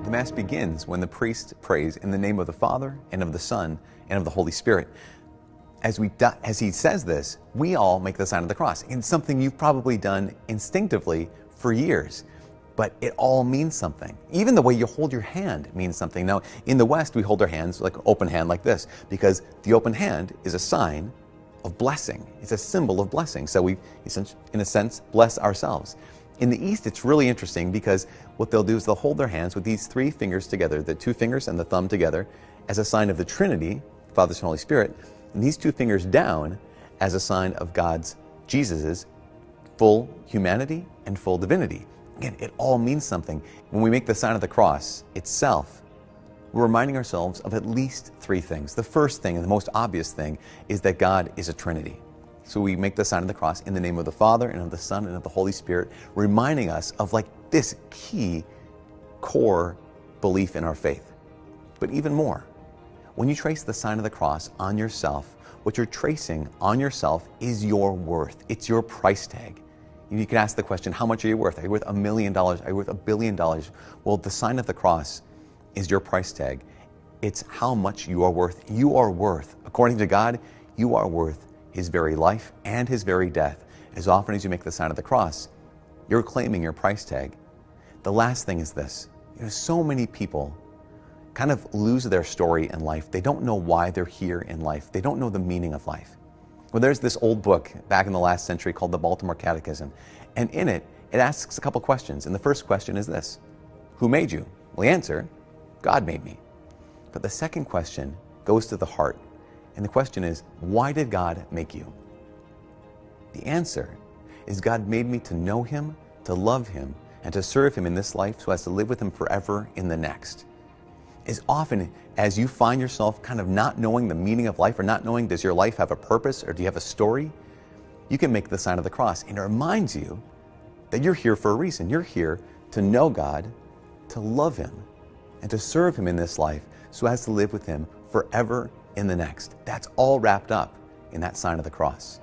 The Mass begins when the priest prays in the name of the Father, and of the Son, and of the Holy Spirit. As he says this, we all make the sign of the cross. It's something you've probably done instinctively for years, but it all means something. Even the way you hold your hand means something. Now, in the West, we hold our hands like an open hand like this, because the open hand is a sign of blessing. It's a symbol of blessing. So we, in a sense, bless ourselves. In the East, it's really interesting because what they'll do is they'll hold their hands with these three fingers together, the two fingers and the thumb together, as a sign of the Trinity, Father, Son, Holy Spirit, and these two fingers down as a sign of Jesus's full humanity and full divinity. Again, it all means something. When we make the sign of the cross itself, we're reminding ourselves of at least three things. The first thing, and the most obvious thing, is that God is a Trinity. So we make the sign of the cross in the name of the Father, and of the Son, and of the Holy Spirit, reminding us of this key core belief in our faith. But even more, when you trace the sign of the cross on yourself, what you're tracing on yourself is your worth. It's your price tag. You can ask the question, how much are you worth? Are you worth $1 million? Are you worth $1 billion? Well, the sign of the cross is your price tag. It's how much you are worth. You are worth, according to God, you are worth His very life and His very death. As often as you make the sign of the cross, you're claiming your price tag. The last thing is this. So many people kind of lose their story in life. They don't know why they're here in life. They don't know the meaning of life. Well, there's this old book back in the last century called the Baltimore Catechism. And in it, it asks a couple questions. And the first question is this: who made you? Well, the answer, God made me. But the second question goes to the heart. And the question is, why did God make you? The answer is, God made me to know Him, to love Him, and to serve Him in this life so as to live with Him forever in the next. As often as you find yourself kind of not knowing the meaning of life, or not knowing, does your life have a purpose, or do you have a story, you can make the sign of the cross. And it reminds you that you're here for a reason. You're here to know God, to love Him, and to serve Him in this life so as to live with Him forever in the next. That's all wrapped up in that sign of the cross.